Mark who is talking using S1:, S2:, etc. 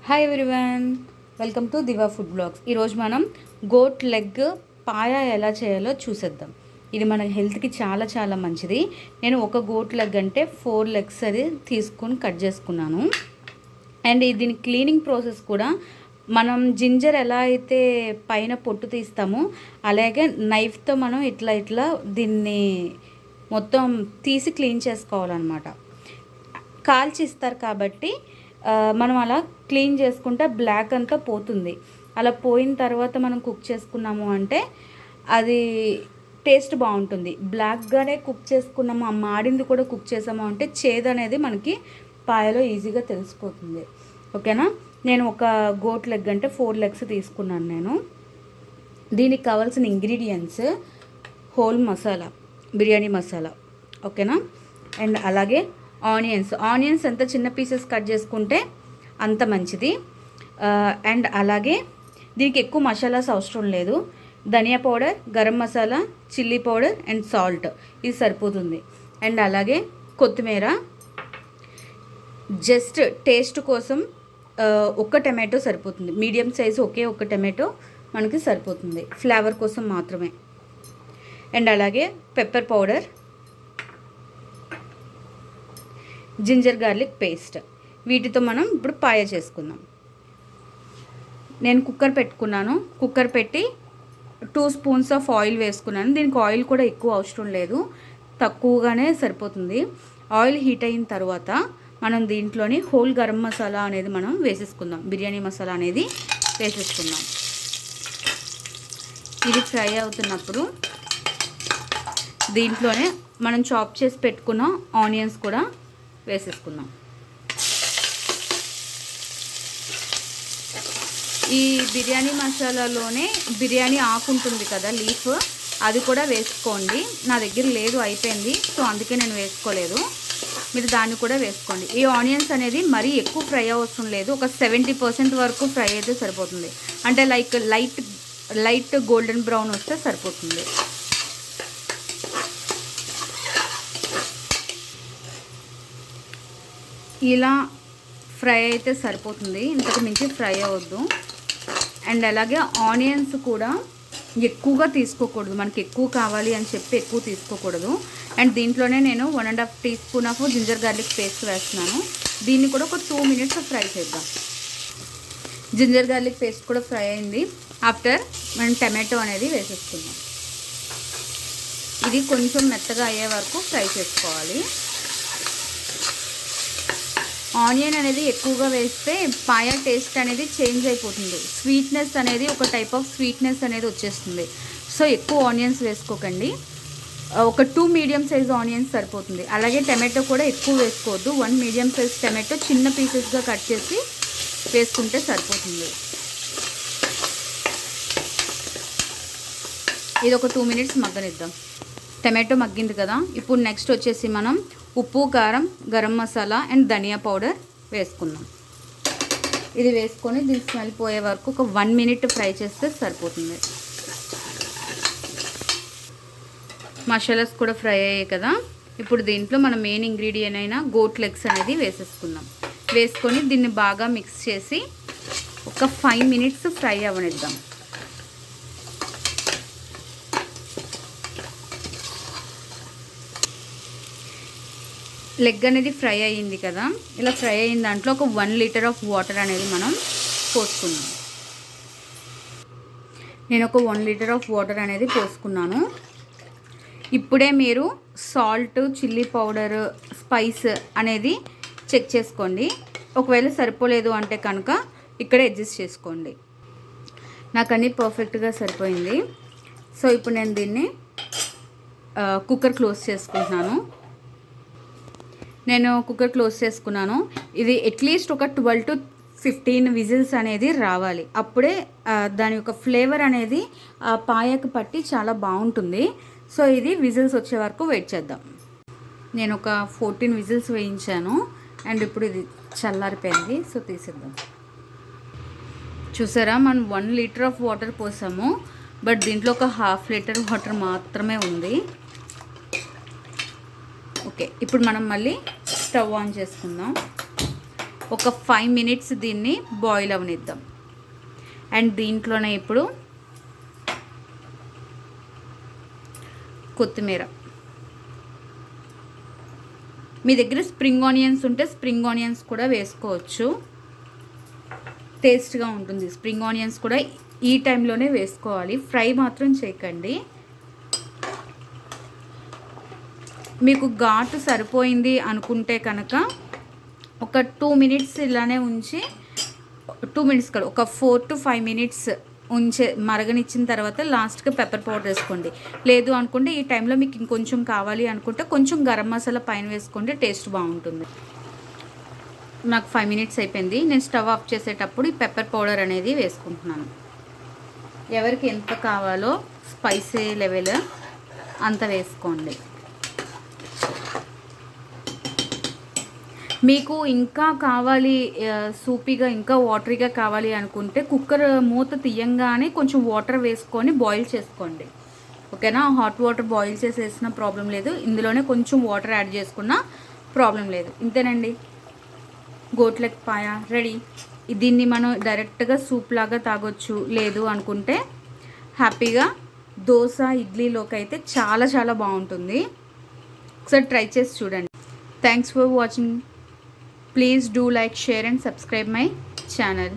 S1: Hi everyone, welcome to Diva food blogs. ఈరోజు మనం goat leg పాయ ఎలా చేయాలో చూసేద్దాం. ఇది మన హెల్త్కి చాలా చాలా మంచిది. నేను ఒక గోట్ లెగ్ అంటే 4 లెగ్స్ అది తీసుకొని కట్ చేసుకున్నాను. అండ్ దీని క్లీనింగ్ ప్రాసెస్ కూడా మనం జింజర్ ఎలా అయితే పైన పొట్టు తీస్తామో అలాగే నైఫ్తో మనం ఇట్లా దీన్ని మొత్తం తీసి క్లీన్ చేసుకోవాలన్నమాట. కాల్చి ఇస్తారు కాబట్టి మనం అలా క్లీన్ చేసుకుంటే బ్లాక్ అంతా పోతుంది. అలా పోయిన తర్వాత మనం కుక్ చేసుకున్నాము అంటే అది టేస్ట్ బాగుంటుంది. బ్లాక్గానే కుక్ చేసుకున్నాము, ఆ మాడింది కూడా కుక్ చేసాము అంటే చేదు అనేది మనకి పాయలో ఈజీగా తెలిసిపోతుంది. ఓకేనా. నేను ఒక గోట్ లెగ్ అంటే 4 లెగ్స్ తీసుకున్నాను నేను. దీనికి కావాల్సిన ఇంగ్రీడియంట్స్ హోల్ మసాలా, బిర్యానీ మసాలా, ఓకేనా. అండ్ అలాగే ఆనియన్స్ ఎంత చిన్న పీసెస్ కట్ చేసుకుంటే అంత మంచిది. అండ్ అలాగే దీనికి ఎక్కువ మసాలాస్ అవసరం లేదు. Dhaniya powder, garam masala, chilli powder and salt, ఇది సరిపోతుంది. అండ్ అలాగే కొత్తిమీర, జస్ట్ టేస్ట్ కోసం ఒక్క టమాటో సరిపోతుంది. మీడియం సైజు ఒక టమాటో మనకి సరిపోతుంది, ఫ్లేవర్ కోసం మాత్రమే. అండ్ అలాగే pepper powder, ginger garlic paste, వీటితో మనం ఇప్పుడు పాయ చేసుకుందాం. నేను కుక్కర్ పెట్టుకున్నాను. కుక్కర్ పెట్టి 2 స్పూన్స్ ఆఫ్ ఆయిల్ వేసుకున్నాను. దీనికి ఆయిల్ కూడా ఎక్కువ అవసరం లేదు, తక్కువగానే సరిపోతుంది. ఆయిల్ హీట్ అయిన తర్వాత మనం దీంట్లోని హోల్ గరం మసాలా అనేది మనం వేసేసుకుందాం. బిర్యానీ మసాలా అనేది వేసేసుకుందాం. ఇది ఫ్రై అవుతున్నప్పుడు దీంట్లోనే మనం చాప్ చేసి పెట్టుకున్న ఆనియన్స్ కూడా వేసేసుకుందాం. ఈ బిర్యానీ మసాలాలోనే బిర్యానీ ఆకు ఉంటుంది కదా, లీఫ్, అది కూడా వేసుకోండి. నా దగ్గర లేదు, అయిపోయింది, సో అందుకే నేను వేసుకోలేదు. మీరు దాన్ని కూడా వేసుకోండి. ఈ ఆనియన్స్ అనేది మరీ ఎక్కువ ఫ్రై అవసరం లేదు, ఒక 70% వరకు ఫ్రై అయితే సరిపోతుంది. అంటే లైట్ గోల్డెన్ బ్రౌన్ వస్తే సరిపోతుంది. ఇలా ఫ్రై అయితే సరిపోతుంది, ఇంతకు మించి ఫ్రై అవ్వద్దు. అండ్ అలాగే ఆనియన్స్ కూడా ఎక్కువగా తీసుకోకూడదు, మనకి ఎక్కువ కావాలి అని చెప్పి ఎక్కువ తీసుకోకూడదు. అండ్ దీంట్లోనే నేను 1.5 teaspoon of ginger garlic paste వేస్తున్నాను. దీన్ని కూడా ఒక 2 మినిట్స్ ఫ్రై చేద్దాం. జింజర్ గార్లిక్ పేస్ట్ కూడా ఫ్రై అయింది. ఆఫ్టర్ మనం టమాటో అనేది వేసేసుకుందాం. ఇది కొంచెం మెత్తగా అయ్యే వరకు ఫ్రై చేసుకోవాలి. ఆనియన్ అనేది ఎక్కువగా వేస్తే పాయ టేస్ట్ అనేది చేంజ్ అయిపోతుంది. స్వీట్నెస్ అనేది ఒక టైప్ ఆఫ్ స్వీట్నెస్ అనేది వచ్చేస్తుంది. సో ఎక్కువ ఆనియన్స్ వేసుకోకండి, ఒక 2 మీడియం సైజ్ ఆనియన్స్ సరిపోతుంది. అలాగే టమాటో కూడా ఎక్కువ వేసుకోవద్దు. 1 మీడియం సైజ్ టమాటో చిన్న పీసెస్గా కట్ చేసి వేసుకుంటే సరిపోతుంది. ఇది ఒక 2 మినిట్స్ మగ్గనిద్దాం. టమాటో మగ్గింది కదా. ఇప్పుడు నెక్స్ట్ వచ్చేసి మనం ఉప్పు, కారం, గరం మసాలా అండ్ ధనియా పౌడర్ వేసుకుందాం. ఇది వేసుకొని దీని స్మెల్ పోయే వరకు ఒక 1 మినిట్ ఫ్రై చేస్తే సరిపోతుంది. మసాలాస్ కూడా ఫ్రై అయ్యాయి కదా. ఇప్పుడు దీంట్లో మన మెయిన్ ఇంగ్రీడియంట్ అయిన గోట్ లెగ్స్ అనేది వేసేసుకుందాం. వేసుకొని దీన్ని బాగా మిక్స్ చేసి ఒక 5 మినిట్స్ ఫ్రై అవ్వనిద్దాం. లెగ్ అనేది ఫ్రై అయ్యింది కదా. ఇలా ఫ్రై అయిన దాంట్లో ఒక 1 లీటర్ ఆఫ్ వాటర్ అనేది మనం పోసుకున్నాం. నేను ఒక 1 లీటర్ ఆఫ్ వాటర్ అనేది పోసుకున్నాను. ఇప్పుడే మీరు సాల్ట్, చిల్లీ పౌడర్, స్పైస్ అనేది చెక్ చేసుకోండి. ఒకవేళ సరిపోలేదు అంటే కనుక ఇక్కడ అడ్జస్ట్ చేసుకోండి. నాకు అన్నీ పర్ఫెక్ట్గా సరిపోయింది. సో ఇప్పుడు నేను దీన్ని కుక్కర్ క్లోజ్ చేసుకుంటున్నాను. నేను కుక్కర్ క్లోజ్ చేసుకున్నాను. ఇది అట్లీస్ట్ ఒక 12 to 15 విజిల్స్ అనేది రావాలి. అప్పుడే దాని యొక్క ఫ్లేవర్ అనేది పాయకు పట్టి చాలా బాగుంటుంది. సో ఇది విజిల్స్ వచ్చే వరకు వెయిట్ చేద్దాం. నేను ఒక 14 విజిల్స్ వేయించాను. అండ్ ఇప్పుడు ఇది చల్లారిపోయింది, సో తీసేద్దాం. చూసారా, మనం 1 లీటర్ ఆఫ్ వాటర్ పోసాము, బట్ దీంట్లో ఒక 1/2 లీటర్ వాటర్ మాత్రమే ఉంది. ఓకే, ఇప్పుడు మనం మళ్ళీ స్టవ్ ఆన్ చేసుకుందాం. ఒక 5 మినిట్స్ దీన్ని బాయిల్ అవనిద్దాం. అండ్ దీంట్లోనే ఇప్పుడు కొత్తిమీర, మీ దగ్గర స్ప్రింగ్ ఆనియన్స్ ఉంటే స్ప్రింగ్ ఆనియన్స్ కూడా వేసుకోవచ్చు, టేస్ట్గా ఉంటుంది. స్ప్రింగ్ ఆనియన్స్ కూడా ఈ టైంలోనే వేసుకోవాలి, ఫ్రై మాత్రం చేయకండి. మీకు ఘాటు సరిపోయింది అనుకుంటే కనుక ఒక 2 మినిట్స్ ఇలానే ఉంచి, 2 మినిట్స్ కాదు, ఒక 4 to 5 మినిట్స్ మరగనిచ్చిన తర్వాత లాస్ట్గా పెప్పర్ పౌడర్ వేసుకోండి. లేదు అనుకుంటే ఈ టైంలో మీకు ఇంకొంచెం కావాలి అనుకుంటే కొంచెం గరం మసాలా పైన వేసుకోండి, టేస్ట్ బాగుంటుంది. నాకు 5 మినిట్స్ అయిపోయింది. నేను స్టవ్ ఆఫ్ చేసేటప్పుడు ఈ పెప్పర్ పౌడర్ అనేది వేసుకుంటున్నాను. ఎవరికి ఎంత కావాలో స్పైసీ లెవెల్ అంత వేసుకోండి. మీకు ఇంకా కావాలి సూపీగా, ఇంకా వాటరీగా కావాలి అనుకుంటే కుక్కర్ మూత తీయంగానే కొంచెం వాటర్ వేసుకొని బాయిల్ చేసుకోండి, ఓకేనా. హాట్ వాటర్ బాయిల్ చేసేసిన ప్రాబ్లం లేదు, ఇందులోనే కొంచెం వాటర్ యాడ్ చేసుకున్నా ప్రాబ్లం లేదు. ఇంతేనండి, గోట్ లెగ్ పాయ రెడీ. దీన్ని మనం డైరెక్ట్గా సూప్ లాగా తాగొచ్చు, లేదు అనుకుంటే హ్యాపీగా దోశ ఇడ్లీలోకి అయితే చాలా చాలా బాగుంటుంది. ఒకసారి ట్రై చేసి చూడండి. Thanks for watching. Please do like, share and subscribe my channel.